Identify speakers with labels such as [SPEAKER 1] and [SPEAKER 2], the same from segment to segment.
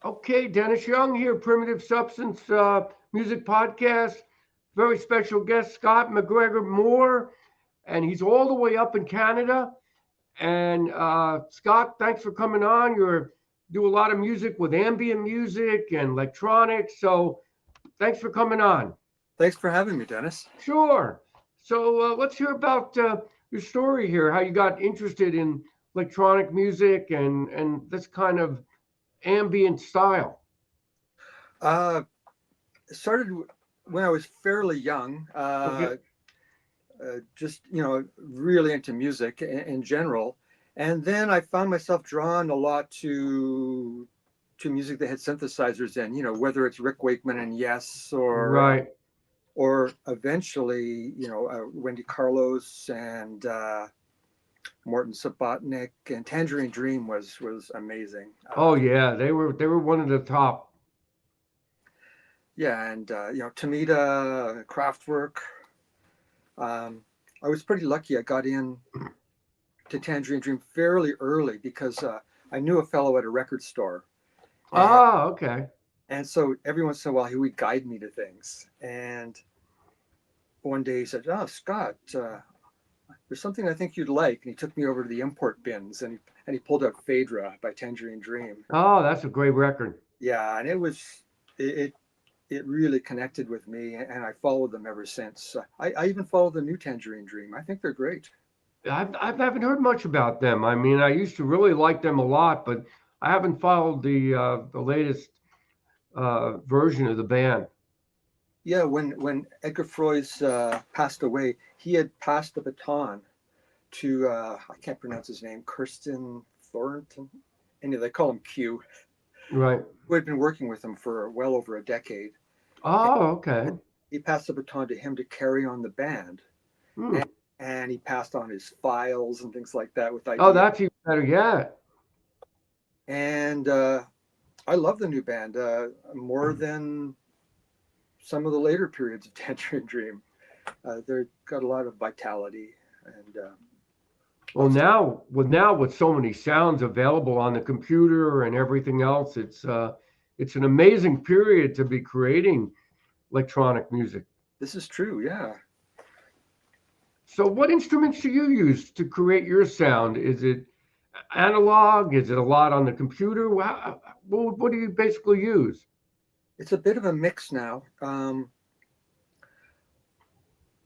[SPEAKER 1] Okay, Dennis Young here, Primitive Substance Music Podcast. Very special guest, Scott McGregor Moore, and he's all the way up in Canada. And Scott, thanks for coming on. You do a lot of music with ambient music and electronics, so thanks for coming on.
[SPEAKER 2] Thanks for having me, Dennis.
[SPEAKER 1] Sure. So let's hear about your story here, how you got interested in electronic music and this kind of ambient style.
[SPEAKER 2] Uh, it started when I was fairly young,
[SPEAKER 1] Okay.
[SPEAKER 2] just, really into music in general. And then I found myself drawn a lot to music that had synthesizers in, whether it's Rick Wakeman and Yes,
[SPEAKER 1] Right.
[SPEAKER 2] or eventually, Wendy Carlos and Morton Subotnick, and Tangerine Dream was amazing.
[SPEAKER 1] Oh yeah, they were one of the top.
[SPEAKER 2] Yeah, and Tomita, Kraftwerk. Um, I was pretty lucky. I got in to Tangerine Dream fairly early because I knew a fellow at a record store, and
[SPEAKER 1] Ah, okay.
[SPEAKER 2] so every once in a while he would guide me to things. And one day he said, "Oh, Scott, there's something I think you'd like," and he took me over to the import bins, and he pulled out Phaedra by Tangerine Dream.
[SPEAKER 1] Oh, that's a great record.
[SPEAKER 2] Yeah, and it it really connected with me, and I followed them ever since. I even follow the new Tangerine Dream. I think they're great.
[SPEAKER 1] I haven't heard much about them. I mean, I used to really like them a lot, but I haven't followed the latest version of the band.
[SPEAKER 2] Yeah, when Edgar Froese passed away, he had passed the baton to I can't pronounce his name, Kirsten Thornton. And they call him Q,
[SPEAKER 1] Right.
[SPEAKER 2] who had been working with him for well over a decade. And
[SPEAKER 1] Oh, okay.
[SPEAKER 2] he passed the baton to him to carry on the band,
[SPEAKER 1] Hmm.
[SPEAKER 2] and, and he passed on his files and things like that with
[SPEAKER 1] Oh,
[SPEAKER 2] ideas.
[SPEAKER 1] that's even better yet.
[SPEAKER 2] And I love the new band more than some of the later periods of Tangerine Dream. They've got a lot of vitality and
[SPEAKER 1] Well,
[SPEAKER 2] lots of.
[SPEAKER 1] now with so many sounds available on the computer and everything else, it's an amazing period to be creating electronic music.
[SPEAKER 2] This is true, yeah.
[SPEAKER 1] So, what instruments do you use to create your sound? Is it analog? Is it a lot on the computer? What do you basically use?
[SPEAKER 2] It's a bit of a mix now.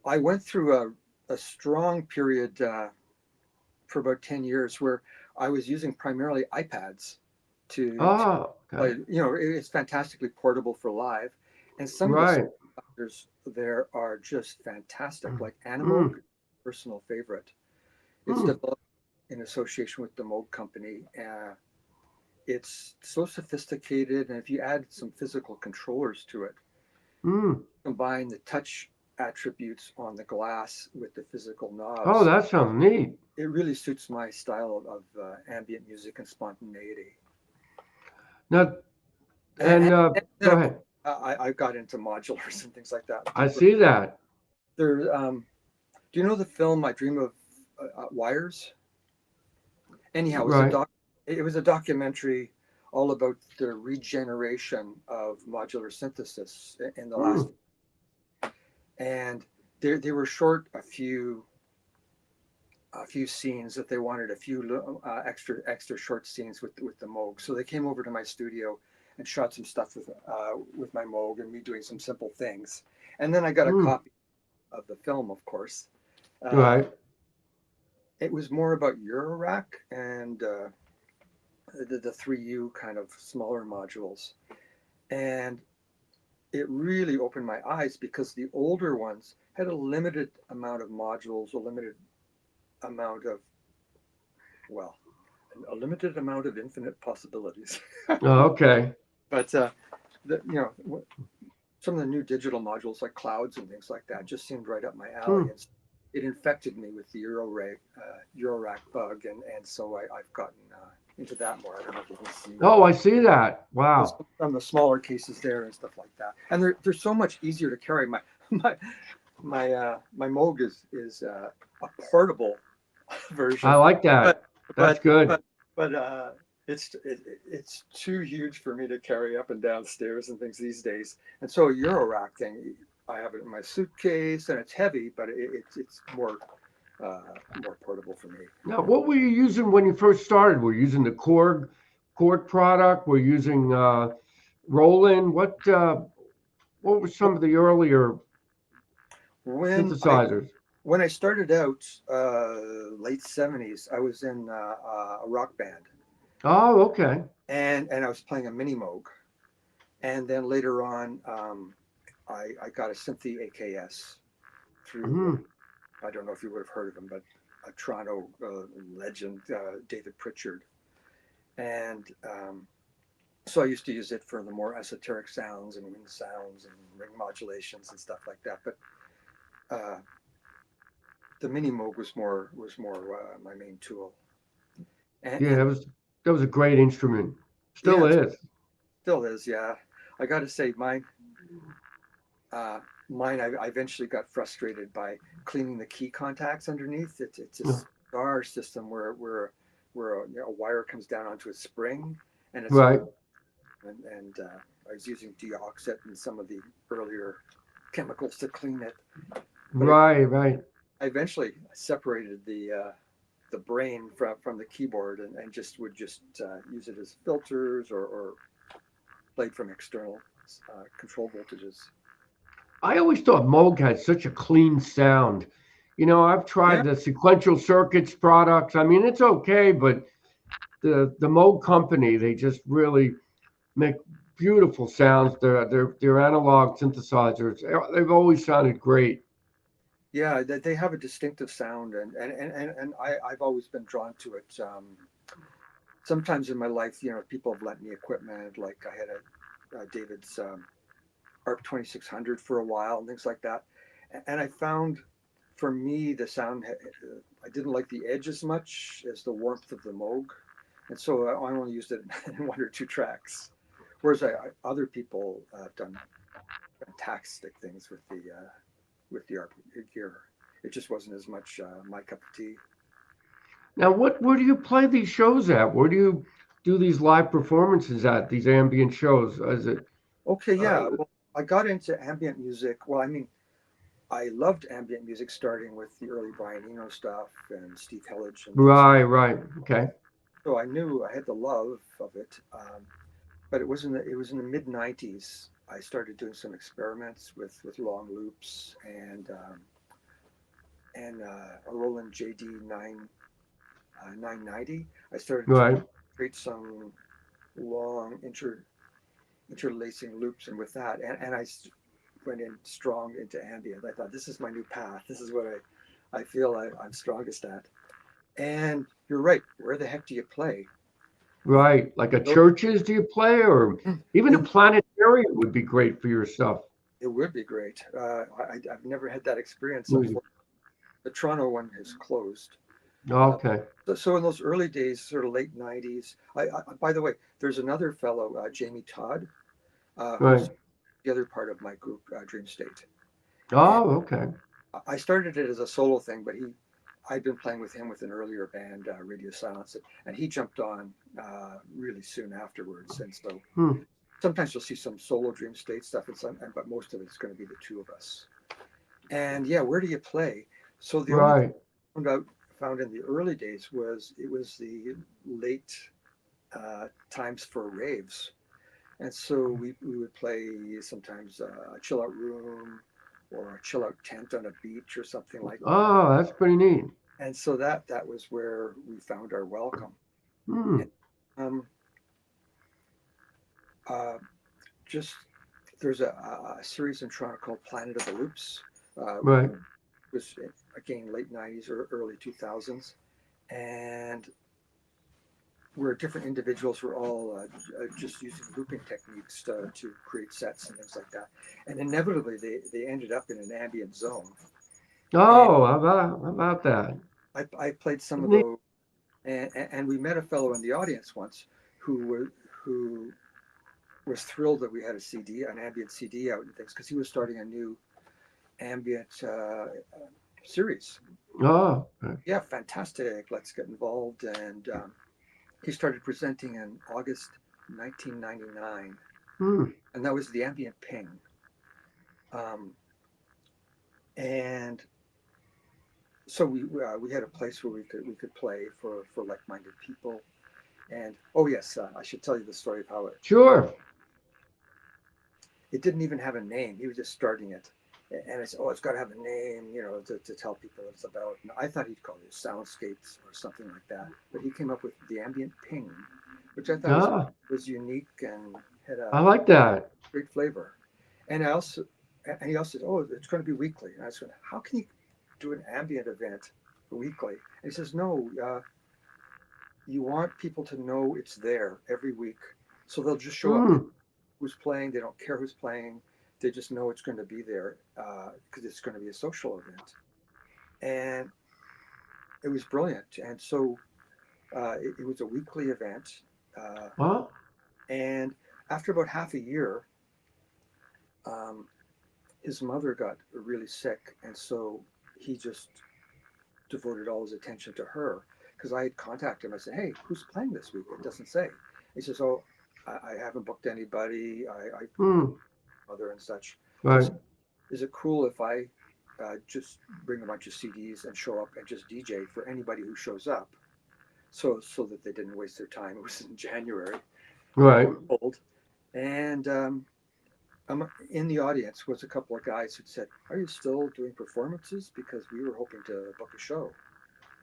[SPEAKER 2] I went through a strong period for about 10 years where I was using primarily iPads to
[SPEAKER 1] Oh,
[SPEAKER 2] play.
[SPEAKER 1] okay.
[SPEAKER 2] It's fantastically portable for live. And some of the
[SPEAKER 1] Right.
[SPEAKER 2] softwares there are just fantastic, like Animoog,
[SPEAKER 1] Mm,
[SPEAKER 2] personal favorite. It's
[SPEAKER 1] mm,
[SPEAKER 2] developed in association with the Moog Company. It's so sophisticated, and if you add some physical controllers to it,
[SPEAKER 1] mm.
[SPEAKER 2] combine the touch attributes on the glass with the physical
[SPEAKER 1] Oh,
[SPEAKER 2] knobs,
[SPEAKER 1] that sounds neat.
[SPEAKER 2] it really suits my style of ambient music and spontaneity.
[SPEAKER 1] Now,
[SPEAKER 2] And,
[SPEAKER 1] and
[SPEAKER 2] and then
[SPEAKER 1] go
[SPEAKER 2] of course,
[SPEAKER 1] ahead.
[SPEAKER 2] I got into modulars and things like that.
[SPEAKER 1] I see that.
[SPEAKER 2] There, do you know the film I Dream of Wires? Anyhow,
[SPEAKER 1] Right.
[SPEAKER 2] it was a documentary all about the regeneration of modular synthesis in the last,
[SPEAKER 1] Mm,
[SPEAKER 2] and they were short a few scenes that they wanted a few extra short scenes with the Moog. So they came over to my studio and shot some stuff with my Moog and me doing some simple things. And then I got a
[SPEAKER 1] mm.
[SPEAKER 2] copy of the film, of course. Uh,
[SPEAKER 1] Right.
[SPEAKER 2] it was more about Eurorack and the 3U kind of smaller modules. And it really opened my eyes because the older ones had a limited amount of modules, amount of, well, a limited amount of infinite possibilities.
[SPEAKER 1] Oh, okay.
[SPEAKER 2] But some of the new digital modules like clouds and things like that just seemed right up my alley,
[SPEAKER 1] Hmm.
[SPEAKER 2] and it infected me with the Eurorack bug, and so I've gotten into that more. I don't know if you can see
[SPEAKER 1] Oh, I see that. Wow.
[SPEAKER 2] some of the smaller cases there and stuff like that, and they're so much easier to carry. My my Moog is a portable
[SPEAKER 1] I
[SPEAKER 2] version,
[SPEAKER 1] like that.
[SPEAKER 2] but
[SPEAKER 1] That's
[SPEAKER 2] but
[SPEAKER 1] good.
[SPEAKER 2] but but it's too huge for me to carry up and down stairs and things these days. And so a Euro rack thing, I have it in my suitcase, and it's heavy, but it's more portable for me.
[SPEAKER 1] Now, what were you using when you first started? Were you using the Korg product? Were you using Roland? What were some of the earlier
[SPEAKER 2] When I
[SPEAKER 1] synthesizers?
[SPEAKER 2] when I started out, late '70s, I was in a rock band,
[SPEAKER 1] Oh, okay.
[SPEAKER 2] and I was playing a mini Moog. And then later on, I got a Synthy AKS through,
[SPEAKER 1] Mhm.
[SPEAKER 2] I don't know if you would have heard of him, but a Toronto legend, David Pritchard. And so I used to use it for the more esoteric sounds and wind sounds and ring modulations and stuff like that. But uh, the Mini Moog was more my main tool.
[SPEAKER 1] Yeah,
[SPEAKER 2] And
[SPEAKER 1] that was a great instrument.
[SPEAKER 2] yeah,
[SPEAKER 1] Still
[SPEAKER 2] it
[SPEAKER 1] is.
[SPEAKER 2] still is. Yeah, I got to say Uh, I eventually got frustrated by cleaning the key contacts underneath. It's a
[SPEAKER 1] Yeah.
[SPEAKER 2] star system where a wire comes down onto a spring, and it's
[SPEAKER 1] Right,
[SPEAKER 2] all and I was using deoxit and some of the earlier chemicals to clean it. But
[SPEAKER 1] right.
[SPEAKER 2] I eventually separated the brain from the keyboard and just would just use it as filters or played from external control voltages.
[SPEAKER 1] I always thought Moog had such a clean sound. I've
[SPEAKER 2] Yeah,
[SPEAKER 1] tried the sequential circuits products. I mean, it's okay, but the Moog company, they just really make beautiful sounds. Their analog synthesizers, they've always sounded great.
[SPEAKER 2] yeah, they have a distinctive sound, and I've always been drawn to it. Sometimes in my life, people have lent me equipment, like I had a David's ARP 2600 for a while and things like that. And I found, for me, the sound, I didn't like the edge as much as the warmth of the Moog, and so I only used it in one or two tracks. Whereas other people have done fantastic things with the ARP gear. It just wasn't as much my cup of tea.
[SPEAKER 1] Now, where do you play these shows at? Where do you do these live performances at? These ambient shows? Is it?
[SPEAKER 2] Okay,
[SPEAKER 1] Uh,
[SPEAKER 2] yeah. Well, I got into ambient music. Well, I mean, I loved ambient music starting with the early Brian Eno stuff and Steve Hillage and those.
[SPEAKER 1] right. Okay.
[SPEAKER 2] So I knew I had the love of it. But it was in the mid '90s. I started doing some experiments with long loops and a Roland JD 990. I started to
[SPEAKER 1] Right.
[SPEAKER 2] create some long interlacing loops, and with that, and I went in strong into ambient. I thought, this is my new path. This is what I feel I'm strongest at. And you're right. Where the heck do you play? And
[SPEAKER 1] Right. Like a
[SPEAKER 2] so
[SPEAKER 1] churches, do you play, or even a
[SPEAKER 2] in,
[SPEAKER 1] planetarium would be great for your stuff.
[SPEAKER 2] it would be great. I've never had that experience.
[SPEAKER 1] Music.
[SPEAKER 2] Unfortunately, the Toronto one is closed. Uh,
[SPEAKER 1] Okay.
[SPEAKER 2] so in those early days, sort of late '90s. By the way, there's another fellow, Jamie Todd,
[SPEAKER 1] Right.
[SPEAKER 2] who's the other part of my group, dreamSTATE. And
[SPEAKER 1] Oh, okay.
[SPEAKER 2] I started it as a solo thing, but I'd been playing with him with an earlier band, Radio Silence, and he jumped on really soon afterwards. And so
[SPEAKER 1] Hmm.
[SPEAKER 2] sometimes you'll see some solo dreamSTATE stuff, but most of it's going to be the two of us. And yeah, where do you play? So the only thing
[SPEAKER 1] Right.
[SPEAKER 2] found in the early days was the late times for raves. And so we would play sometimes a chill out room or a chill out tent on a beach or something like that.
[SPEAKER 1] Oh, that's pretty neat.
[SPEAKER 2] And so that was where we found our welcome.
[SPEAKER 1] Hmm.
[SPEAKER 2] Um, uh, just there's a series in Toronto called Planet of the Loops.
[SPEAKER 1] Right.
[SPEAKER 2] It was again late '90s or early 2000s, and where different individuals were all just using looping techniques to create sets and things like that. And inevitably, they ended up in an ambient zone. And
[SPEAKER 1] Oh, how about that?
[SPEAKER 2] I played some of
[SPEAKER 1] Neat.
[SPEAKER 2] those, and we met a fellow in the audience once who was thrilled that we had a CD, an ambient CD out and things, because he was starting a new ambient series.
[SPEAKER 1] Oh, okay.
[SPEAKER 2] Yeah, fantastic. Let's get involved. And he started presenting in August 1999,
[SPEAKER 1] Hmm.
[SPEAKER 2] and that was the AMBiENT PiNG. And so we had a place where we could play for like-minded people. And oh yes, I should tell you the story of how
[SPEAKER 1] Sure.
[SPEAKER 2] it didn't even have a name. He was just starting it. And I said, oh, it's got to have a name, to tell people what it's about. And I thought he'd call it soundscapes or something like that. But he came up with the AMBiENT PiNG, which I thought
[SPEAKER 1] Ah,
[SPEAKER 2] was unique and had
[SPEAKER 1] I
[SPEAKER 2] a
[SPEAKER 1] like that.
[SPEAKER 2] great flavor. And he also said, oh, it's going to be weekly. And I said, how can you do an ambient event weekly? And he says, no, you want people to know it's there every week. So they'll just show up.
[SPEAKER 1] Hmm.
[SPEAKER 2] Who's playing. They don't care who's playing. They just know it's going to be there because it's going to be a social event. And it was brilliant. And so it was a weekly event. Uh,
[SPEAKER 1] Well,
[SPEAKER 2] and after about half a year, um, his mother got really sick. And so he just devoted all his attention to her because I had contacted him. I said, hey, who's playing this week? It doesn't say. He says, oh, I haven't booked anybody. I
[SPEAKER 1] hmm.
[SPEAKER 2] mother and such. So I
[SPEAKER 1] Right.
[SPEAKER 2] said, is it cool if I just bring a bunch of CDs and show up and just DJ for anybody who shows up, so that they didn't waste their time? It was in January, and it
[SPEAKER 1] Right.
[SPEAKER 2] was cold, and in the audience was a couple of guys who said, "Are you still doing performances? Because we were hoping to book a show."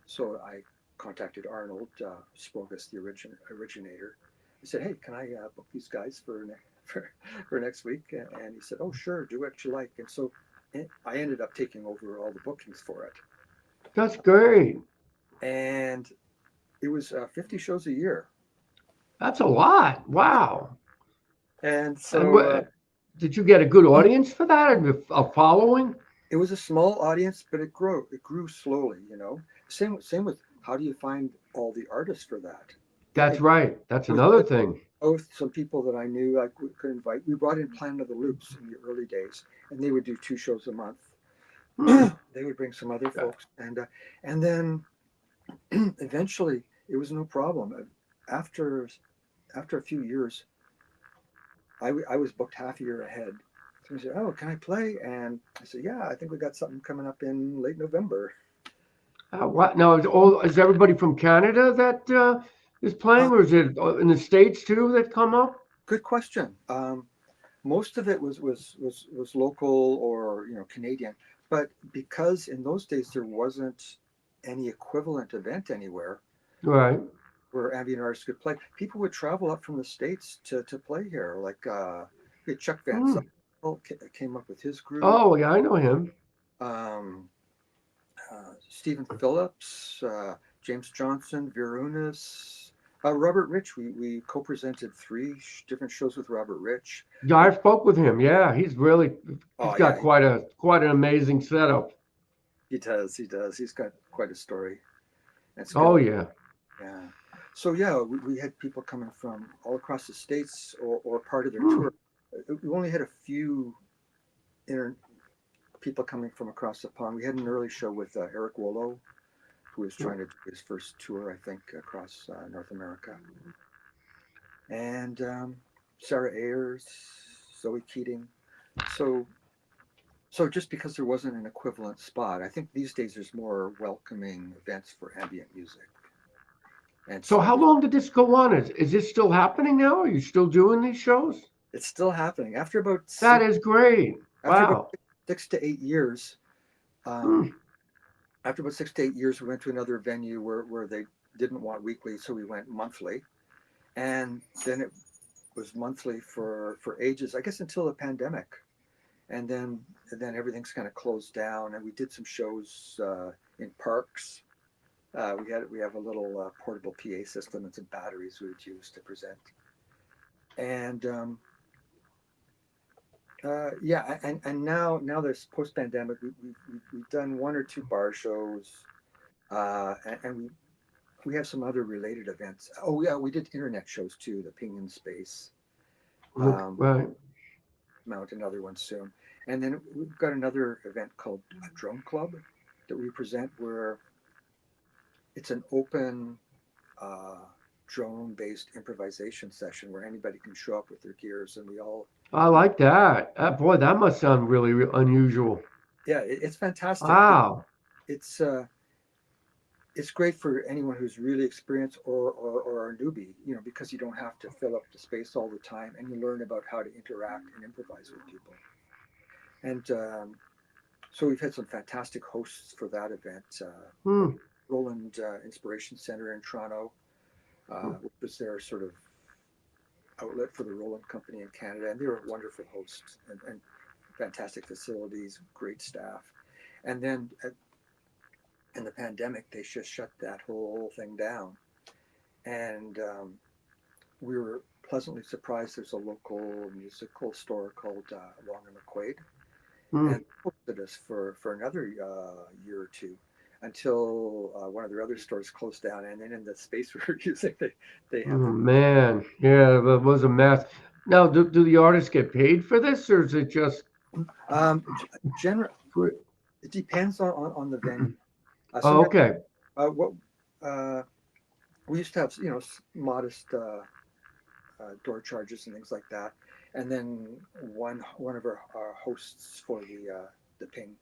[SPEAKER 2] So I contacted Arnold Spogus, the originator. I said, "Hey, can I book these guys for next week?" And he said, "Oh, sure, do what you like." And so I ended up taking over all the bookings for it,
[SPEAKER 1] That's great.
[SPEAKER 2] and it was 50 shows a year.
[SPEAKER 1] That's a lot. Wow.
[SPEAKER 2] And
[SPEAKER 1] And
[SPEAKER 2] so
[SPEAKER 1] did you get a good audience for that and a following?
[SPEAKER 2] it was a small audience, but it grew. It grew slowly. Same with how do you find all the artists for that?
[SPEAKER 1] That's
[SPEAKER 2] It
[SPEAKER 1] right. That's
[SPEAKER 2] was
[SPEAKER 1] another thing.
[SPEAKER 2] both some people that I knew I could invite. We brought in Planet of the Loops in the early days, and they would do 2 shows a month.
[SPEAKER 1] Hmm.
[SPEAKER 2] They would bring some other folks, and then eventually it was no problem. After after a few years, I was booked half a year ahead. So he said, "Oh, can I play?" And I said, "Yeah, I think we got something coming up in late November."
[SPEAKER 1] What now? Is everybody from Canada that is
[SPEAKER 2] Uh,
[SPEAKER 1] playing, or is it in the States too that come up?
[SPEAKER 2] Good question. Most of it was local or Canadian, but because in those days there wasn't any equivalent event anywhere
[SPEAKER 1] Right.
[SPEAKER 2] where ambient artists could play, people would travel up from the States to play here. Like we had Chuck Van
[SPEAKER 1] Hmm.
[SPEAKER 2] Zyl came up with his group,
[SPEAKER 1] Oh, yeah, I know him.
[SPEAKER 2] um, Stephen Phillips, James Johnson, Vir Unis, Robert Rich. We co-presented 3 different shows with Robert Rich.
[SPEAKER 1] Yeah,
[SPEAKER 2] We,
[SPEAKER 1] I spoke with him. Yeah, he's
[SPEAKER 2] oh
[SPEAKER 1] got
[SPEAKER 2] yeah,
[SPEAKER 1] quite an amazing setup.
[SPEAKER 2] he does. He does. He's got quite a story. And
[SPEAKER 1] Oh
[SPEAKER 2] Scott,
[SPEAKER 1] yeah.
[SPEAKER 2] yeah. So yeah, we had people coming from all across the states or part of their
[SPEAKER 1] Hmm.
[SPEAKER 2] tour. We only had a few inter- people coming from across the pond. We had an early show with Erik Wollo, who was trying to do his first tour, I think, across North America, and Sara Ayers, Zoe Keating. So just because there wasn't an equivalent spot, I think these days there's more welcoming events for ambient music, and
[SPEAKER 1] So
[SPEAKER 2] so
[SPEAKER 1] how long did this go on? Is this still happening now? Are you still doing these shows?
[SPEAKER 2] it's still happening.
[SPEAKER 1] That is great.
[SPEAKER 2] After about
[SPEAKER 1] Wow.
[SPEAKER 2] 6 to 8 years,
[SPEAKER 1] Hmm.
[SPEAKER 2] um, after about 6 to 8 years, we went to another venue where they didn't want weekly, so we went monthly, and then it was monthly for ages, I guess, until the pandemic, and then everything's kind of closed down, and we did some shows in parks. We have a little portable PA system and some batteries we would use to present, and yeah, and now there's post pandemic. We've done 1 or 2 bar shows, and we have some other related events. Oh yeah, we did internet shows too. The Ping in Space. Um,
[SPEAKER 1] Right.
[SPEAKER 2] Mount another one soon, and then we've got another event called a Drone Club that we present where it's an open uh, drone-based improvisation session where anybody can show up with their gears, and we all.
[SPEAKER 1] I like that. Boy, that must sound really unusual.
[SPEAKER 2] Yeah, it's fantastic.
[SPEAKER 1] Wow.
[SPEAKER 2] It's it's great for anyone who's really experienced or a newbie, because you don't have to fill up the space all the time, and you learn about how to interact and improvise with people. And so we've had some fantastic hosts for that event.
[SPEAKER 1] Hmm.
[SPEAKER 2] Roland Inspiration Center in Toronto, which was their sort of outlet for the Roland Company in Canada, and they were wonderful hosts and fantastic facilities, great staff. And then in the pandemic, they just shut that whole thing down. And we were pleasantly surprised. There's a local musical store called Long and McQuaid,
[SPEAKER 1] Hmm.
[SPEAKER 2] and hosted us for another year or two until one of their other stores closed down. And then in the space we were using, they
[SPEAKER 1] Oh
[SPEAKER 2] had their.
[SPEAKER 1] man. Yeah, that was a mess. Now, do the artists get paid for this, or is it just
[SPEAKER 2] Um, general.
[SPEAKER 1] free?
[SPEAKER 2] It depends on the venue.
[SPEAKER 1] Oh,
[SPEAKER 2] Sometimes
[SPEAKER 1] okay.
[SPEAKER 2] what we used to have, modest door charges and things like that. And then one of our hosts for the Ping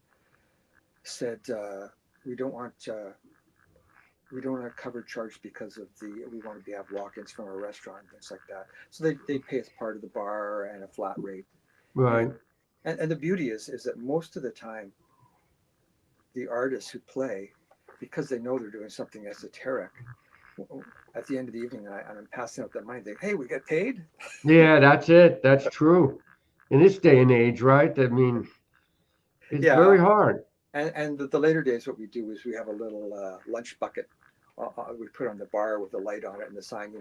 [SPEAKER 2] said we don't want we don't want a covered charge because of we want to have walk-ins from our restaurant and things like that. So they pay us part of the bar and a flat rate. And
[SPEAKER 1] Right.
[SPEAKER 2] and the beauty is that most of the time the artists who play, because they know they're doing something esoteric, at the end of the evening, I'm passing out that money. They, hey, we get paid.
[SPEAKER 1] Yeah, that's it. That's true. In this day and age, right? I mean, it's
[SPEAKER 2] Yeah,
[SPEAKER 1] very hard.
[SPEAKER 2] and the later days, what we do is we have a little lunch bucket we put on the bar with a light on it and the sign,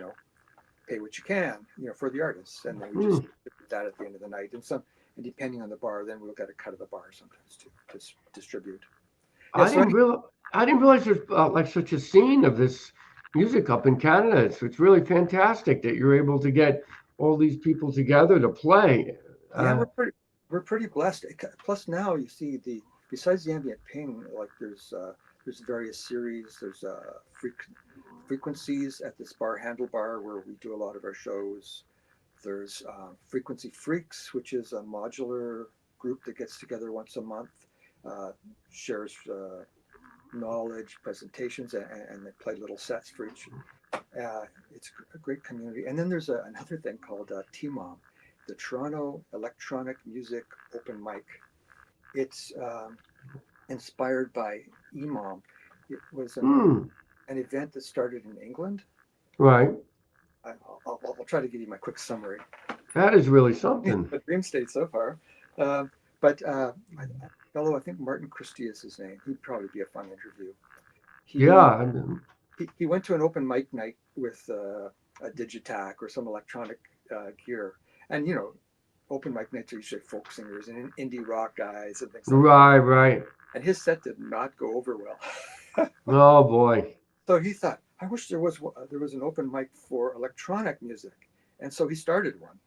[SPEAKER 2] pay what you can, for the artists, and then we
[SPEAKER 1] Hmm.
[SPEAKER 2] just do that at the end of the night. And depending on the bar, then we'll get a cut of the bar sometimes to distribute. Yeah.
[SPEAKER 1] I
[SPEAKER 2] So
[SPEAKER 1] didn't real I didn't realize there's like such a scene of this music up in Canada. It's really fantastic that you're able to get all these people together to play.
[SPEAKER 2] yeah,
[SPEAKER 1] Uh,
[SPEAKER 2] we're pretty blessed. Plus now you see besides the ambient ping, like there's various series. There's frequencies at this bar Handlebar where we do a lot of our shows. There's Frequency Freaks, which is a modular group that gets together once a month, shares knowledge, presentations, and they play little sets for each. It's a great community. And then there's another thing called TMOM, the Toronto Electronic Music Open Mic. It's inspired by EMOM. It was
[SPEAKER 1] hmm,
[SPEAKER 2] an event that started in England.
[SPEAKER 1] right.
[SPEAKER 2] I'll try to give you my quick summary.
[SPEAKER 1] That is really something.
[SPEAKER 2] The dream state so far. But a fellow, I think Martin Christie is his name. He'd probably be a fun interview. He
[SPEAKER 1] Yeah.
[SPEAKER 2] he went to an open mic night with a Digitac or some electronic gear, and open mic nights are usually folk singers and indie rock guys and things like that.
[SPEAKER 1] Right, right.
[SPEAKER 2] And his set did not go over well.
[SPEAKER 1] Oh boy.
[SPEAKER 2] So he thought, I wish there was an open mic for electronic music, and so he started one,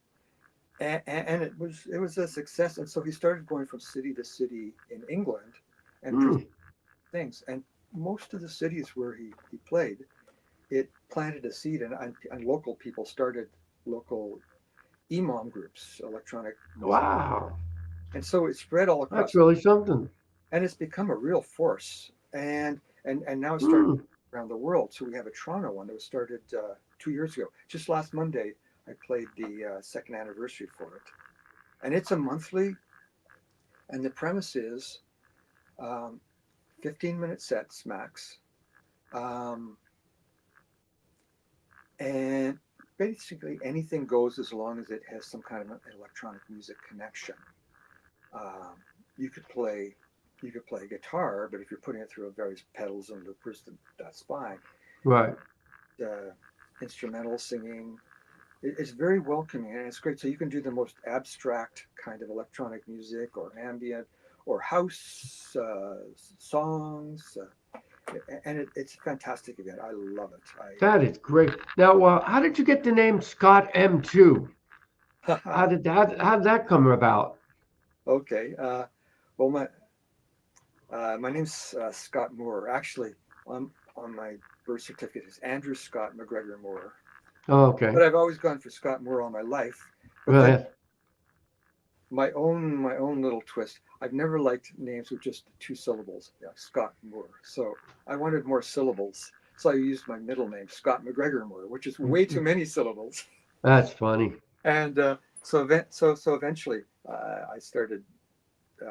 [SPEAKER 2] and it was a success. And so he started going from city to city in England, and
[SPEAKER 1] Hmm.
[SPEAKER 2] presenting things. And most of the cities where he played, it planted a seed, and local people started local EMOM groups, electronic music,
[SPEAKER 1] Wow.
[SPEAKER 2] and so it spread all
[SPEAKER 1] That's
[SPEAKER 2] across,
[SPEAKER 1] really something.
[SPEAKER 2] and it's become a real force. And now it's started
[SPEAKER 1] Hmm.
[SPEAKER 2] around the world. So we have a Toronto one that was started 2 years ago. Just last Monday, I played the second anniversary for it, and it's a monthly. And the premise is 15-minute sets max, um, and basically anything goes as long as it has some kind of an electronic music connection. Um, you could play guitar, but if you're putting it through various pedals and loopers, then that's fine.
[SPEAKER 1] Right.
[SPEAKER 2] Instrumental singing, it's very welcoming and it's great. So you can do the most abstract kind of electronic music or ambient or house songs, and it's a fantastic event. I love it.
[SPEAKER 1] That is great. Now, how did you get the name Scott M2? How did that come about?
[SPEAKER 2] Okay. Well, my name's Scott Moore. Actually, on my birth certificate is Andrew Scott McGregor Moore.
[SPEAKER 1] Oh, okay.
[SPEAKER 2] But I've always gone for Scott Moore all my life. But then
[SPEAKER 1] Right.
[SPEAKER 2] my own little twist. I've never liked names with just two syllables. Yeah, Scott Moore. So I wanted more syllables. So I used my middle name, Scott McGregor Moore, which is way too many syllables.
[SPEAKER 1] That's funny.
[SPEAKER 2] And so eventually I started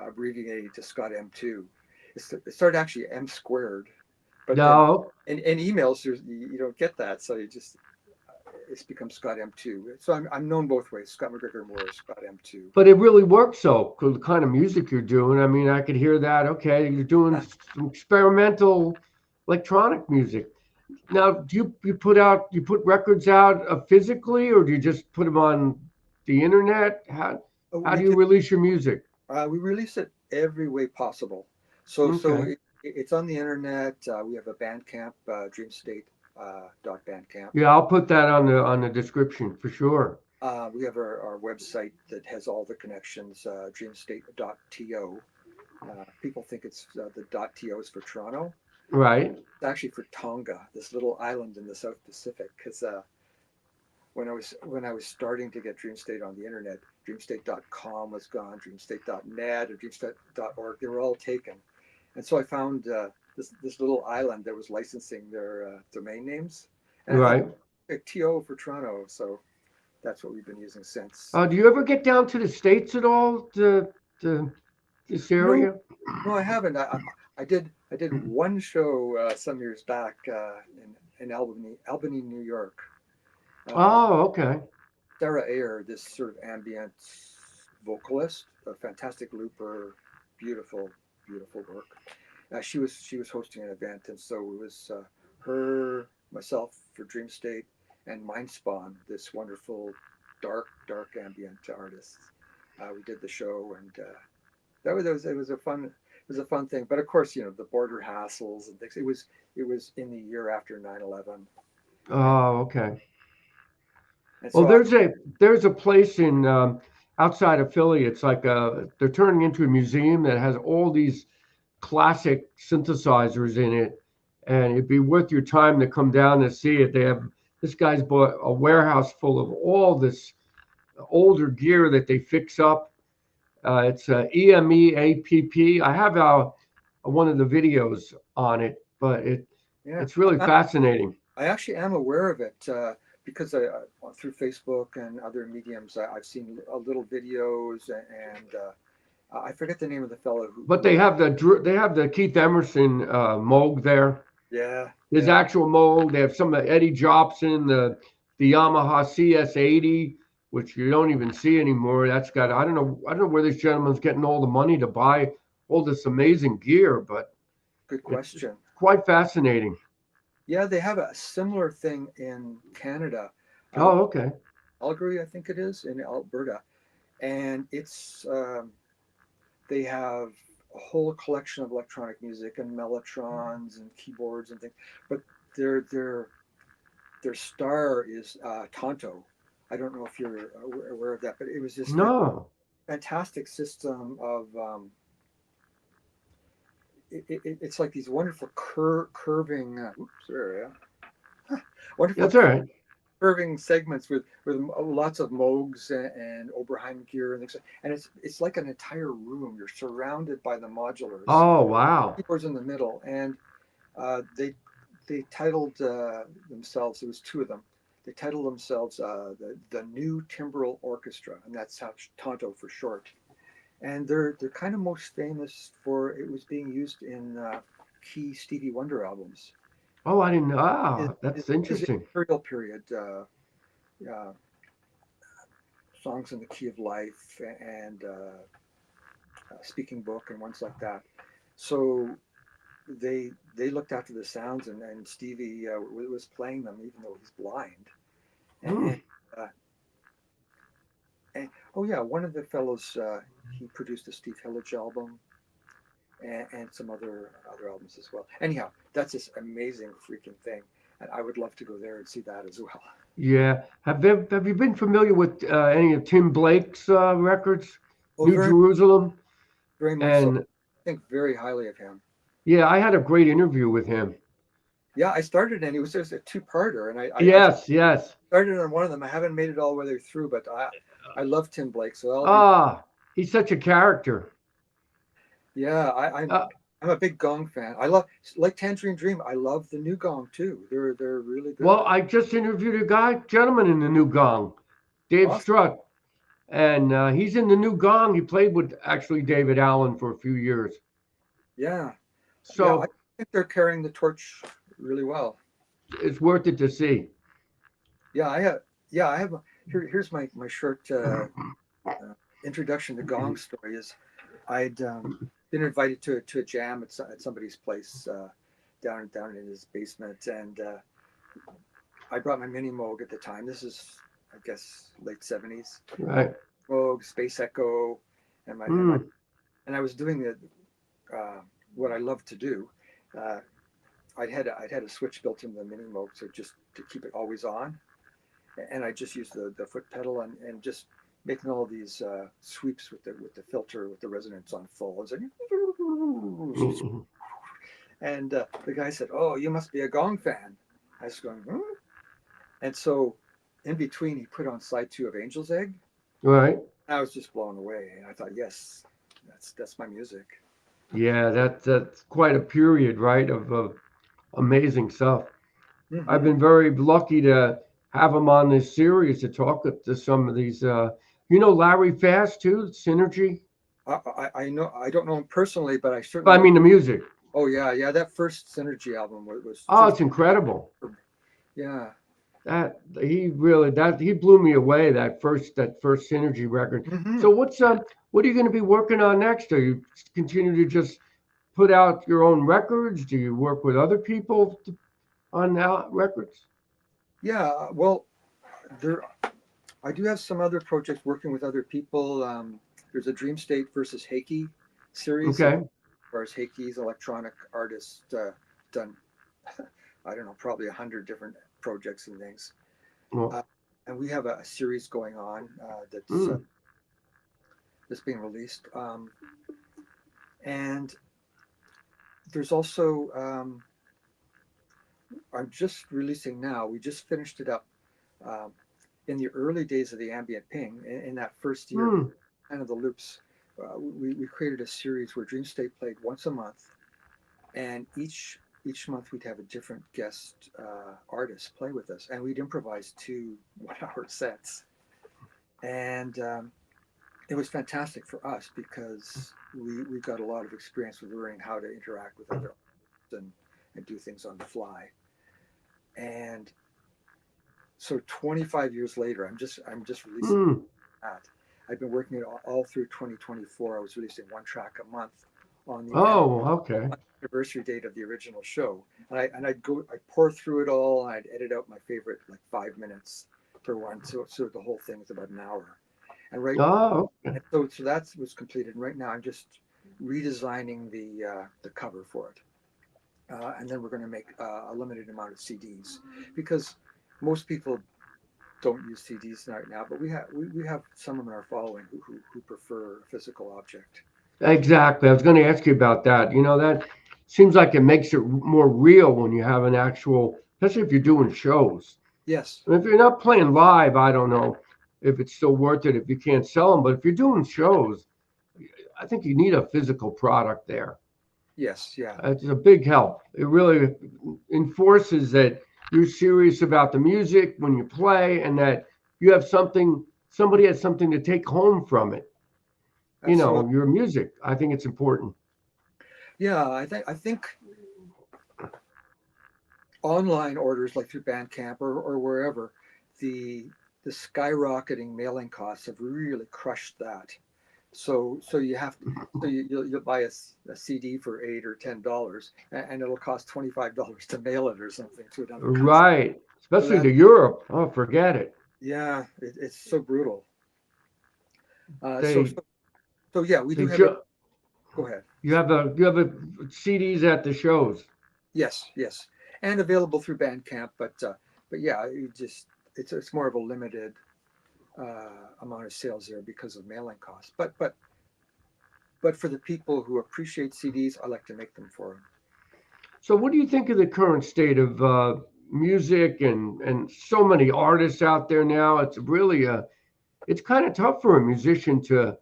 [SPEAKER 2] abbreviating to Scott M2. It started actually M squared, but then
[SPEAKER 1] No,
[SPEAKER 2] in emails you don't get that, so it's become Scott M2. So I'm known both ways, Scott McGregor Moore or Scott M2.
[SPEAKER 1] but it really works so, 'cause the kind of music you're doing. I mean, I could hear that. Okay, you're doing some experimental electronic music. Now, do you put records out physically, or do you just put them on the internet? How
[SPEAKER 2] We
[SPEAKER 1] do you
[SPEAKER 2] can
[SPEAKER 1] release your music?
[SPEAKER 2] we release it every way possible. So
[SPEAKER 1] Okay.
[SPEAKER 2] it's on the internet. We have a Bandcamp, dreamstate dot bandcamp.
[SPEAKER 1] Yeah, I'll put that on the description for sure.
[SPEAKER 2] We have our website that has all the connections, dreamstate.to. People think it's the .to is for Toronto.
[SPEAKER 1] Right.
[SPEAKER 2] It's actually for Tonga, this little island in the South Pacific. Because when I was starting to get DreamState on the internet, dreamstate.com was gone, dreamstate.net or dreamstate.org. They were all taken, and so I found this little island that was licensing their domain names, and I thought
[SPEAKER 1] Right.
[SPEAKER 2] TO for Toronto. So that's what we've been using since.
[SPEAKER 1] Do you ever get down to the States at all, to this
[SPEAKER 2] No,
[SPEAKER 1] area?
[SPEAKER 2] no, I haven't. I did one show some years back in Albany, New York. Uh,
[SPEAKER 1] Oh, okay.
[SPEAKER 2] Sara Ayers, this sort of ambient vocalist, a fantastic looper, beautiful, beautiful work. She was hosting an event, and so it was her, myself for Dream State, and Mindspawn, this wonderful dark ambient artist. We did the show, and it was a fun thing. But of course, the border hassles and things. It was in the year after 9/11, and
[SPEAKER 1] Oh, okay.
[SPEAKER 2] and
[SPEAKER 1] Well,
[SPEAKER 2] so I
[SPEAKER 1] there's a place in outside of Philly. It's like they're turning into a museum that has all these classic synthesizers in it, and it'd be worth your time to come down and see it. This guy's bought a warehouse full of all this older gear that they fix up. It's EMEAPP. I have one of the videos on it, but
[SPEAKER 2] yeah.
[SPEAKER 1] it's really fascinating.
[SPEAKER 2] I actually am aware of it because through Facebook and other mediums, I've seen little videos, and I forget the name of the fellow
[SPEAKER 1] But
[SPEAKER 2] who
[SPEAKER 1] they have the Keith Emerson Moog there.
[SPEAKER 2] yeah,
[SPEAKER 1] His
[SPEAKER 2] yeah,
[SPEAKER 1] actual Moog. They have some of Eddie Jobson, the Yamaha CS80, which you don't even see anymore. That's got I don't know where this gentleman's getting all the money to buy all this amazing gear, but
[SPEAKER 2] good
[SPEAKER 1] it's
[SPEAKER 2] question.
[SPEAKER 1] quite fascinating.
[SPEAKER 2] Yeah, they have a similar thing in Canada, uh,
[SPEAKER 1] Oh, okay.
[SPEAKER 2] Calgary, I think it is, in Alberta, and they have a whole collection of electronic music and mellotrons and keyboards and things, but their star is Tonto. I don't know if you're aware of that, but it was just a
[SPEAKER 1] No.
[SPEAKER 2] fantastic system of it's like these wonderful curving oops, sorry, wonderful
[SPEAKER 1] That's all right.
[SPEAKER 2] curving segments with lots of Moogs and Oberheim gear and things, and it's like an entire room. You're surrounded by the modulars,
[SPEAKER 1] Oh, wow.
[SPEAKER 2] keyboards in the middle, and they titled themselves. It was two of them. They titled themselves the New Timbral Orchestra, and that's how Tonto for short. And they're kind of most famous for it was being used in key Stevie Wonder albums.
[SPEAKER 1] Oh, I didn't know.
[SPEAKER 2] His,
[SPEAKER 1] Ah,
[SPEAKER 2] his,
[SPEAKER 1] that's
[SPEAKER 2] his
[SPEAKER 1] interesting.
[SPEAKER 2] imperial period uh, songs in the key of life and speaking book and ones like that. So they looked after the sounds, and Stevie was playing them even though he's blind.
[SPEAKER 1] Hmm.
[SPEAKER 2] And, uh, and oh yeah, one of the fellows he produced a Steve Hillage album and some other albums as well. Anyhow, that's this amazing freaking thing, and I would love to go there and see that as well.
[SPEAKER 1] Yeah. Have you been familiar with any of Tim Blake's records?
[SPEAKER 2] Oh,
[SPEAKER 1] New Jerusalem.
[SPEAKER 2] very much so.
[SPEAKER 1] And
[SPEAKER 2] I think very highly of him.
[SPEAKER 1] yeah, I had a great interview with him.
[SPEAKER 2] Yeah, I started, and it was just a two-parter, and I
[SPEAKER 1] Yes, yes.
[SPEAKER 2] started on one of them. I haven't made it all the way through, but I love Tim Blake, so I'll be.
[SPEAKER 1] Ah, he's such a character.
[SPEAKER 2] Yeah, I'm
[SPEAKER 1] Uh,
[SPEAKER 2] I'm a big Gong fan. I love, like Tangerine Dream. I love the new Gong too. They're really good.
[SPEAKER 1] well, I just interviewed a gentleman in the new Gong, Dave
[SPEAKER 2] Awesome.
[SPEAKER 1] Strutt, and he's in the new Gong. He played with actually David Allen for a few years.
[SPEAKER 2] Yeah, yeah. I
[SPEAKER 1] So
[SPEAKER 2] think they're carrying the torch really well.
[SPEAKER 1] it's worth it to see.
[SPEAKER 2] Yeah, I have. Yeah, I have. Here's my short introduction to Gong story. Is I'd been invited to a jam at somebody's place down in his basement, and I brought my mini Moog at the time. This is, I guess, late '70s.
[SPEAKER 1] Right.
[SPEAKER 2] Moog, Space Echo, and my and my
[SPEAKER 1] Mm.
[SPEAKER 2] and I was doing the what I love to do. Uh, I'd had a switch built into the mini Moog, so just to keep it always on, and I just used the foot pedal and just making all these sweeps with the filter with the resonance on full. It's like, and the guy said, "Oh, you must be a Gong fan." I was going, "Hmm?" And so in between, he put on side two of Angel's Egg.
[SPEAKER 1] Right.
[SPEAKER 2] I was just blown away, and I thought, yes, that's my music.
[SPEAKER 1] Yeah, that's quite a period, right, of amazing stuff. I've
[SPEAKER 2] Hmm.
[SPEAKER 1] been very lucky to have him on this series to talk to some of these. You know Larry Fast too, Synergy.
[SPEAKER 2] I know, I don't know him personally, but I certainly
[SPEAKER 1] I
[SPEAKER 2] know.
[SPEAKER 1] mean the music.
[SPEAKER 2] Oh yeah, yeah. That first Synergy album was
[SPEAKER 1] Oh,
[SPEAKER 2] just
[SPEAKER 1] it's incredible.
[SPEAKER 2] yeah.
[SPEAKER 1] That he blew me away that first Synergy record.
[SPEAKER 2] Hmm.
[SPEAKER 1] So what are you going to be working on next? Are you continue to just put out your own records? Do you work with other people on records?
[SPEAKER 2] Yeah. Well, there I do have some other projects working with other people. There's a DreamSTATE versus Heike series, as
[SPEAKER 1] Okay.
[SPEAKER 2] far as Heike's electronic artist done. I don't know, probably 100 different projects and things.
[SPEAKER 1] Well,
[SPEAKER 2] Uh, and we have a series going on
[SPEAKER 1] mm,
[SPEAKER 2] that's being released. And there's also I'm just releasing now. We just finished it up um, in the early days of the AMBiENT PiNG. In that first year,
[SPEAKER 1] mm.
[SPEAKER 2] kind of the loops. We created a series where DreamSTATE played once a month, and each month we'd have a different guest artist play with us, and we'd improvise 2 1-hour sets. And it was fantastic for us because we got a lot of experience with learning how to interact with other artists and do things on the fly. And so 25 years later, I'm just releasing
[SPEAKER 1] Mm.
[SPEAKER 2] that. I've been working it all through 2024. I was releasing 1 track a month on the
[SPEAKER 1] Oh, okay.
[SPEAKER 2] anniversary date of the original show, and I'd pour through it all, and I'd edit out my favorite like 5 minutes per one, so the whole thing is about an hour. And right,
[SPEAKER 1] Oh, okay.
[SPEAKER 2] and so that was completed. And right now, I'm just redesigning the cover for it, and then we're going to make a limited amount of CDs because most people don't use CDs right now, but we have some in our following who prefer a physical object.
[SPEAKER 1] Exactly. I was going to ask you about that. That seems like it makes it more real when you have an actual, especially if you're doing shows.
[SPEAKER 2] Yes,
[SPEAKER 1] And if you're not playing live, I don't know if it's still worth it if you can't sell them. But if you're doing shows, I think you need a physical product there.
[SPEAKER 2] yes, yeah,
[SPEAKER 1] It's a big help. It really enforces that you're serious about the music when you play and that you have somebody has something to take home from it.
[SPEAKER 2] absolutely.
[SPEAKER 1] Your music. I think it's important.
[SPEAKER 2] Yeah, I think online orders like through Bandcamp or wherever, the the skyrocketing mailing costs have really crushed that. So you have to, you'll buy a CD for $8 or $10, and it'll cost $25 to mail it or something to another country.
[SPEAKER 1] Right.
[SPEAKER 2] So
[SPEAKER 1] Especially
[SPEAKER 2] that,
[SPEAKER 1] to Europe. Oh, forget it.
[SPEAKER 2] yeah, it's so brutal. Uh, so
[SPEAKER 1] They
[SPEAKER 2] so so yeah, we
[SPEAKER 1] they
[SPEAKER 2] do have it.
[SPEAKER 1] ju-
[SPEAKER 2] Go ahead.
[SPEAKER 1] you have a CDs at the shows.
[SPEAKER 2] Yes, yes, and available through Bandcamp, but yeah, it's more of a limited amount of sales there because of mailing costs. But for the people who appreciate CDs, I like to make them for them.
[SPEAKER 1] So what do you think of the current state of music and so many artists out there now? It's really it's kind of tough for a musician to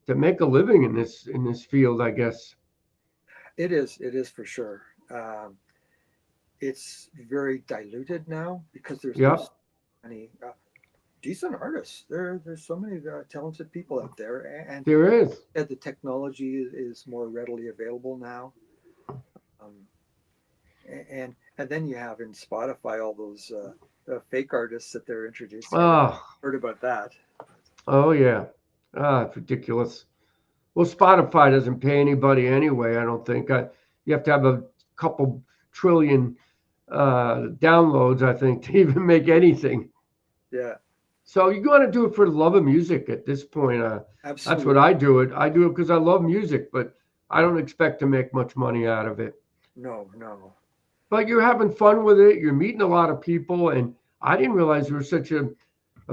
[SPEAKER 1] make a living in this field, I guess.
[SPEAKER 2] It is for sure. It's very diluted now because
[SPEAKER 1] Yeah,
[SPEAKER 2] there's so many decent artists. There's so many talented people out there,
[SPEAKER 1] there is.
[SPEAKER 2] and the technology is more readily available now. Um, and then you have in Spotify all those fake artists that they're introducing. I don't know if
[SPEAKER 1] Oh,
[SPEAKER 2] you've heard about that.
[SPEAKER 1] oh yeah. It's ridiculous. Well, Spotify doesn't pay anybody anyway, I don't think. You have to have a couple trillion downloads, I think, to even make anything.
[SPEAKER 2] Yeah,
[SPEAKER 1] So you got to do it for the love of music at this point. That's what
[SPEAKER 2] absolutely.
[SPEAKER 1] I do it. I do it because I love music, but I don't expect to make much money out of it.
[SPEAKER 2] No, no.
[SPEAKER 1] But you're having fun with it. You're meeting a lot of people, and I didn't realize there was such a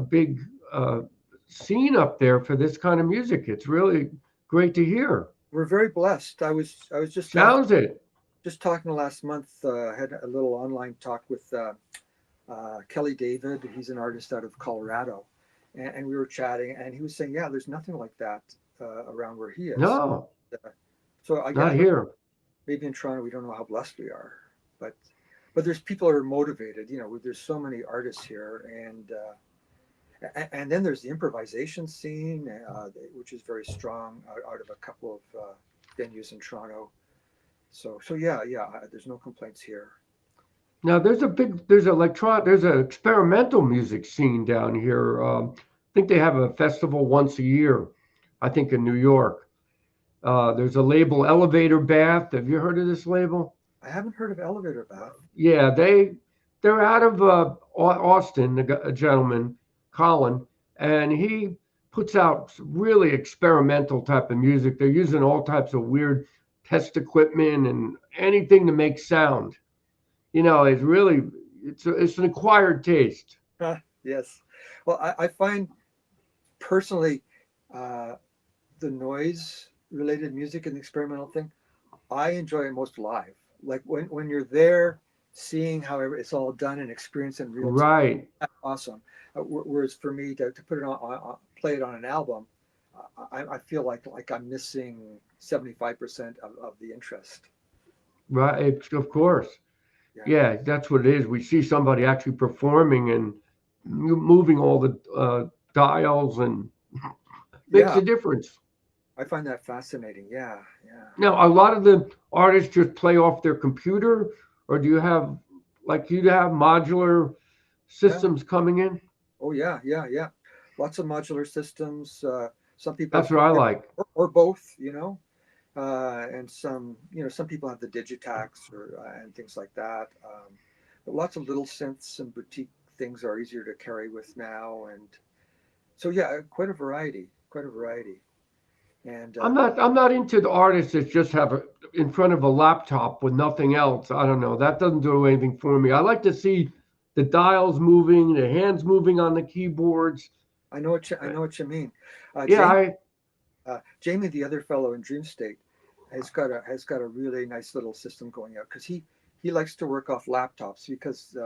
[SPEAKER 1] big uh, scene up there for this kind of music. It's really great to hear.
[SPEAKER 2] We're very blessed. I was
[SPEAKER 1] Sounds it.
[SPEAKER 2] just talking last month. Had a little online talk with Kelly David. He's an artist out of Colorado, and we were chatting, and he was saying, yeah, there's nothing like that around where he is.
[SPEAKER 1] No,
[SPEAKER 2] Uh, so I
[SPEAKER 1] not
[SPEAKER 2] don't.
[SPEAKER 1] here.
[SPEAKER 2] Maybe in Toronto we don't know how blessed we are, but there's people who are motivated. There's so many artists here, and then there's the improvisation scene, which is very strong out of a couple of venues in Toronto. So yeah, there's no complaints here.
[SPEAKER 1] Now there's an experimental music scene down here. I think they have a festival once a year. I think in New York. There's a label, Elevator Bath. Have you heard of this label?
[SPEAKER 2] I haven't heard of Elevator Bath.
[SPEAKER 1] Yeah, they're out of Austin. A gentleman, Colin, and he puts out really experimental type of music. They're using all types of weird test equipment and anything to make sound. It's really it's an acquired taste.
[SPEAKER 2] Yes. Well, I find personally uh, the noise related music and the experimental thing, I enjoy it most live. Like when you're there, seeing how it's all done and experienced in real time.
[SPEAKER 1] Right.
[SPEAKER 2] That's awesome. Whereas for me to put it play it on an album, I feel like I'm missing 75% of the interest.
[SPEAKER 1] Right. Of course.
[SPEAKER 2] Yeah.
[SPEAKER 1] Yeah, that's what it is. We see somebody actually performing and moving all the dials and makes
[SPEAKER 2] Yeah.
[SPEAKER 1] a difference.
[SPEAKER 2] I find that fascinating. Yeah. Yeah.
[SPEAKER 1] Now, a lot of the artists just play off their computer, or do you have like you have modular
[SPEAKER 2] Yeah.
[SPEAKER 1] systems coming in?
[SPEAKER 2] Oh yeah. Yeah. Yeah. Lots of modular systems. Some people,
[SPEAKER 1] That's what I like.
[SPEAKER 2] or both. And some people have the Digitax and things like that. But lots of little synths and boutique things are easier to carry with now, and so yeah, quite a variety, quite a variety. And
[SPEAKER 1] I'm not into the artists that just have it in front of a laptop with nothing else. I don't know. That doesn't do anything for me. I like to see the dials moving, the hands moving on the keyboards.
[SPEAKER 2] I know what you mean.
[SPEAKER 1] Yeah,
[SPEAKER 2] Jamie, Jamie, the other fellow in DreamSTATE, has got a really nice little system going out because he likes to work off laptops because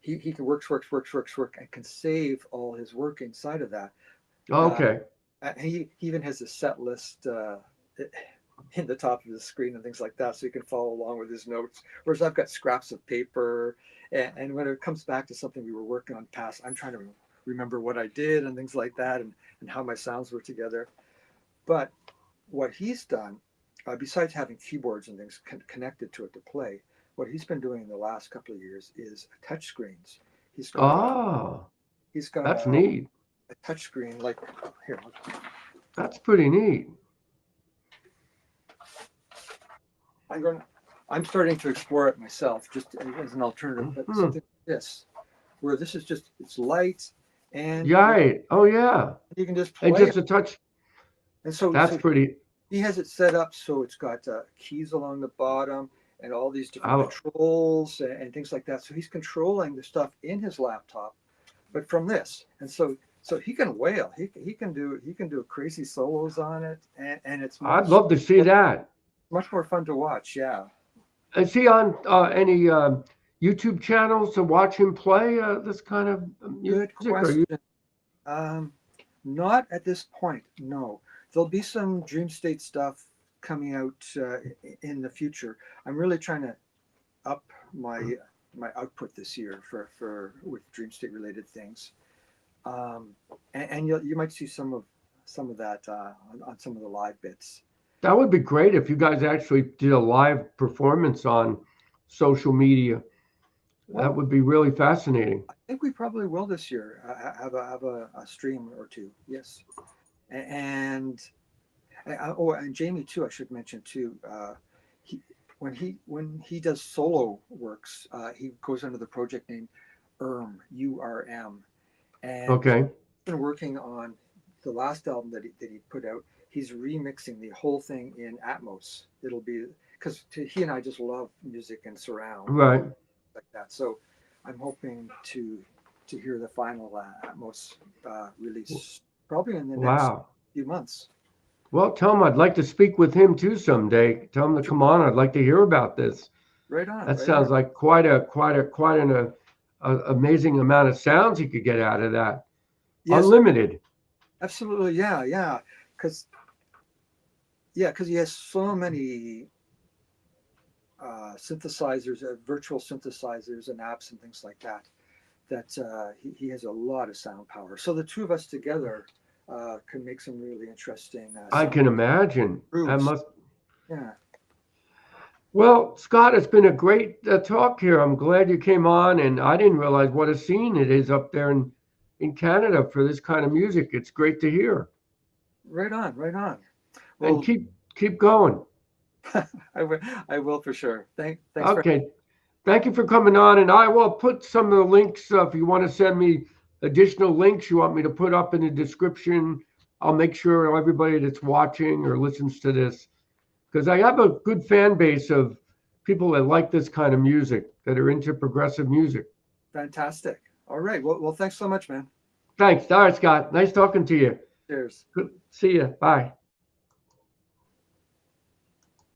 [SPEAKER 2] he can work and can save all his work inside of that. Uh,
[SPEAKER 1] okay.
[SPEAKER 2] he even has a set list in the top of the screen and things like that, so you can follow along with his notes. Whereas I've got scraps of paper, and when it comes back to something we were working on past, I'm trying to remember what I did and things like that, and how my sounds were together. But what he's done, besides having keyboards and things connected to it to play, what he's been doing in the last couple of years is touch screens. He's got a
[SPEAKER 1] Oh,
[SPEAKER 2] he's got
[SPEAKER 1] that's neat.
[SPEAKER 2] a touch screen like here.
[SPEAKER 1] That's pretty neat.
[SPEAKER 2] I'm going. I'm starting to explore it myself, just as an alternative. But
[SPEAKER 1] Hmm.
[SPEAKER 2] something like this, where this is just it's light, and
[SPEAKER 1] Right. Oh yeah.
[SPEAKER 2] you can just
[SPEAKER 1] And
[SPEAKER 2] play it.
[SPEAKER 1] just a touch.
[SPEAKER 2] And so
[SPEAKER 1] That's pretty.
[SPEAKER 2] he has it set up so it's got keys along the bottom and all these different
[SPEAKER 1] Oh,
[SPEAKER 2] controls and things like that. So he's controlling the stuff in his laptop, but from this, and so he can wail. He can do crazy solos on it, and it's
[SPEAKER 1] I'd love to see that.
[SPEAKER 2] much more fun to watch. Yeah.
[SPEAKER 1] Is he on any YouTube channels to watch him play this kind of music?
[SPEAKER 2] Good question. Not at this point, no. There'll be some dreamSTATE stuff coming out in the future. I'm really trying to up my output this year for with dreamSTATE related things, and you might see some of that on some of the live bits.
[SPEAKER 1] That would be great if you guys actually did a live performance on social media.
[SPEAKER 2] Well,
[SPEAKER 1] That would be really fascinating.
[SPEAKER 2] I think we probably will this year have a stream or two. Yes, and and Jamie too. I should mention too. He when he does solo works, he goes under the project name URM, and he's
[SPEAKER 1] Okay.
[SPEAKER 2] been working on the last album that he put out. He's remixing the whole thing in Atmos. It'll be because he and I just love music and surround
[SPEAKER 1] Right.
[SPEAKER 2] like that. So I'm hoping to hear the final Atmos release probably in the next
[SPEAKER 1] Wow.
[SPEAKER 2] few months.
[SPEAKER 1] Well, tell him I'd like to speak with him too someday. Tell him to come on. I'd like to hear about this.
[SPEAKER 2] Right on,
[SPEAKER 1] That
[SPEAKER 2] right on.
[SPEAKER 1] sounds like quite an amazing amount of sounds he could get out of that.
[SPEAKER 2] Yes,
[SPEAKER 1] Unlimited.
[SPEAKER 2] absolutely. Yeah, because he has so many synthesizers, virtual synthesizers, and apps and things like that. That he has a lot of sound power. So the two of us together can make some really interesting
[SPEAKER 1] I
[SPEAKER 2] sound
[SPEAKER 1] can imagine. That
[SPEAKER 2] grooves.
[SPEAKER 1] must.
[SPEAKER 2] Yeah.
[SPEAKER 1] Well, Scott, it's been a great talk here. I'm glad you came on, and I didn't realize what a scene it is up there in Canada for this kind of music. It's great to hear.
[SPEAKER 2] Right on, right on.
[SPEAKER 1] And
[SPEAKER 2] Well,
[SPEAKER 1] keep going.
[SPEAKER 2] I will for sure. Thanks for.
[SPEAKER 1] Okay. Thank you for coming on, and I will put some of the links if you want to send me additional links you want me to put up in the description. I'll make sure everybody that's watching or listens to this, because I have a good fan base of people that like this kind of music, that are into progressive music.
[SPEAKER 2] Fantastic. All right. Well, thanks so much, man.
[SPEAKER 1] Thanks. All right, Scott. Nice talking to you.
[SPEAKER 2] Cheers.
[SPEAKER 1] See you. Bye.